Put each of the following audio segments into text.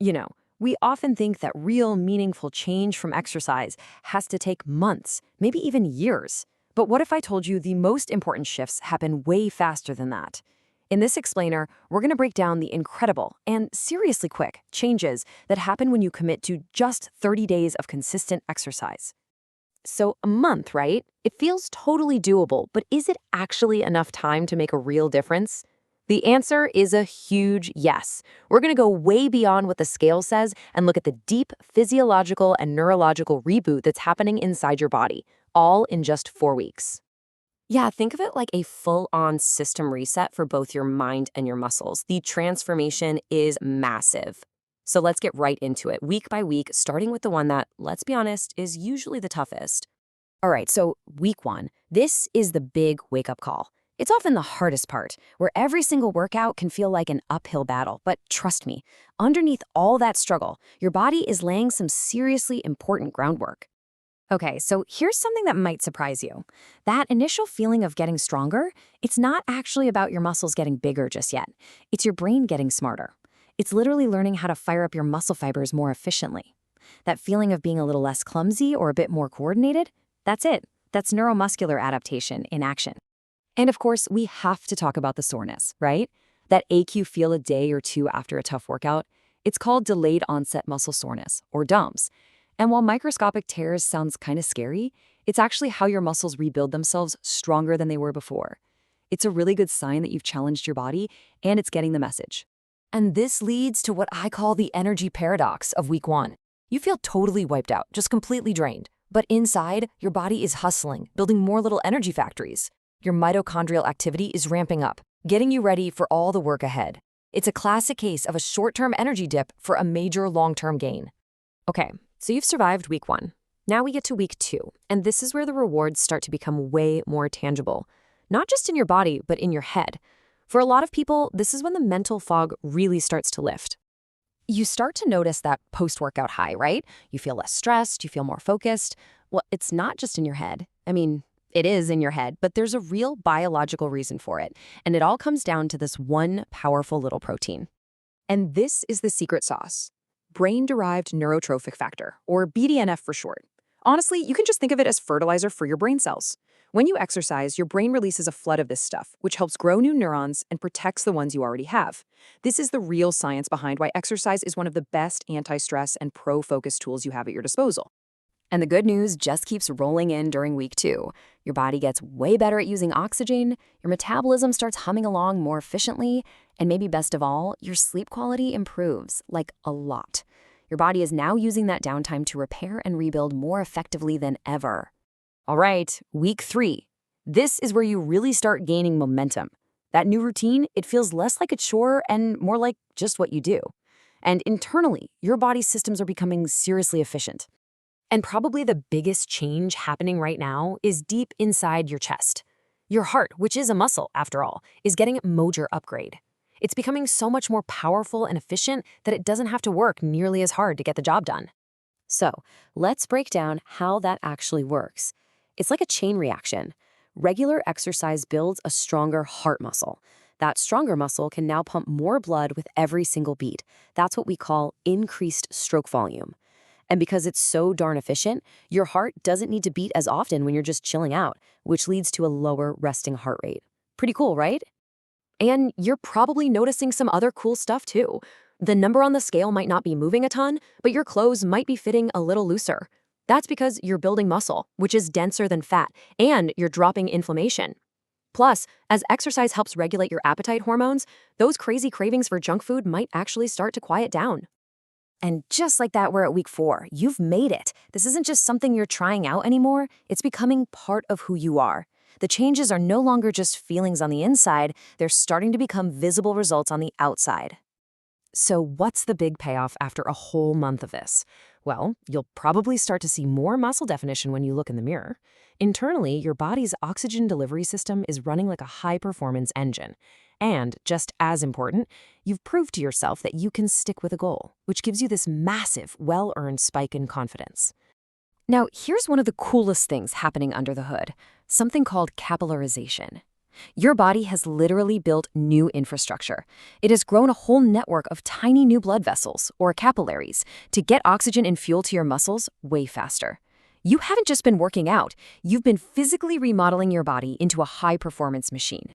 You know, we often think that real meaningful change from exercise has to take months, maybe even years. But what if I told you the most important shifts happen way faster than that? In this explainer, we're going to break down the incredible and seriously quick changes that happen when you commit to just 30 days of consistent exercise. So, a month, right? It feels totally doable, but is it actually enough time to make a real difference? The answer is a huge yes. We're going to go way beyond what the scale says and look at the deep physiological and neurological reboot that's happening inside your body, all in just 4 weeks. Yeah, think of it like a full-on system reset for both your mind and your muscles. The transformation is massive. So let's get right into it, week by week, starting with the one that, let's be honest, is usually the toughest. All right, so week one, this is the big wake-up call. It's often the hardest part, where every single workout can feel like an uphill battle. But trust me, underneath all that struggle, your body is laying some seriously important groundwork. Okay, so here's something that might surprise you. That initial feeling of getting stronger, it's not actually about your muscles getting bigger just yet. It's your brain getting smarter. It's literally learning how to fire up your muscle fibers more efficiently. That feeling of being a little less clumsy or a bit more coordinated, that's it. That's neuromuscular adaptation in action. And of course, we have to talk about the soreness, right? That ache you feel a day or two after a tough workout, it's called delayed onset muscle soreness, or DOMS. And while microscopic tears sounds kind of scary, it's actually how your muscles rebuild themselves stronger than they were before. It's a really good sign that you've challenged your body and it's getting the message. And this leads to what I call the energy paradox of week one. You feel totally wiped out, just completely drained. But inside, your body is hustling, building more little energy factories. Your mitochondrial activity is ramping up, getting you ready for all the work ahead. It's a classic case of a short-term energy dip for a major long-term gain. Okay, so you've survived week one. Now we get to week two, and this is where the rewards start to become way more tangible. Not just in your body, but in your head. For a lot of people, this is when the mental fog really starts to lift. You start to notice that post-workout high, right? You feel less stressed, you feel more focused. Well, it's not just in your head. I mean, it is in your head, but there's a real biological reason for it. And it all comes down to this one powerful little protein. And this is the secret sauce: brain-derived neurotrophic factor, or BDNF for short. Honestly, you can just think of it as fertilizer for your brain cells. When you exercise, your brain releases a flood of this stuff, which helps grow new neurons and protects the ones you already have. This is the real science behind why exercise is one of the best anti-stress and pro-focus tools you have at your disposal. And the good news just keeps rolling in during week two. Your body gets way better at using oxygen, your metabolism starts humming along more efficiently, and maybe best of all, your sleep quality improves, like a lot. Your body is now using that downtime to repair and rebuild more effectively than ever. All right, week three. This is where you really start gaining momentum. That new routine, it feels less like a chore and more like just what you do. And internally, your body's systems are becoming seriously efficient. And probably the biggest change happening right now is deep inside your chest. Your heart, which is a muscle after all, is getting a major upgrade. It's becoming so much more powerful and efficient that it doesn't have to work nearly as hard to get the job done. So, let's break down how that actually works. It's like a chain reaction. Regular exercise builds a stronger heart muscle. That stronger muscle can now pump more blood with every single beat. That's what we call increased stroke volume. And because it's so darn efficient, your heart doesn't need to beat as often when you're just chilling out, which leads to a lower resting heart rate. Pretty cool, right? And you're probably noticing some other cool stuff too. The number on the scale might not be moving a ton, but your clothes might be fitting a little looser. That's because you're building muscle, which is denser than fat, and you're dropping inflammation. Plus, as exercise helps regulate your appetite hormones, those crazy cravings for junk food might actually start to quiet down. And just like that, we're at week four. You've made it. This isn't just something you're trying out anymore. It's becoming part of who you are. The changes are no longer just feelings on the inside. They're starting to become visible results on the outside. So what's the big payoff after a whole month of this? Well, you'll probably start to see more muscle definition when you look in the mirror. Internally, your body's oxygen delivery system is running like a high-performance engine. And, just as important, you've proved to yourself that you can stick with a goal, which gives you this massive, well-earned spike in confidence. Now, here's one of the coolest things happening under the hood, something called capillarization. Your body has literally built new infrastructure. It has grown a whole network of tiny new blood vessels, or capillaries, to get oxygen and fuel to your muscles way faster. You haven't just been working out, you've been physically remodeling your body into a high-performance machine.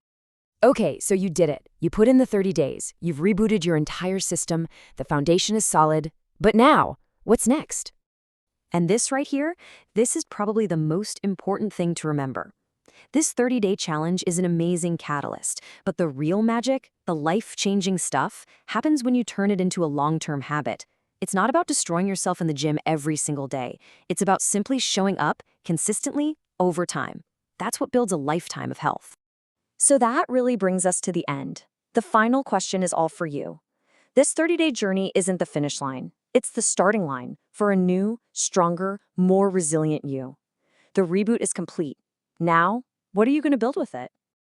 Okay, so you did it. You put in the 30 days, you've rebooted your entire system, the foundation is solid. But now, what's next? And this right here, this is probably the most important thing to remember. This 30-day challenge is an amazing catalyst, but the real magic, the life-changing stuff, happens when you turn it into a long-term habit. It's not about destroying yourself in the gym every single day. It's about simply showing up consistently over time. That's what builds a lifetime of health. So that really brings us to the end. The final question is all for you. This 30-day journey isn't the finish line. It's the starting line for a new, stronger, more resilient you. The reboot is complete. Now, what are you going to build with it?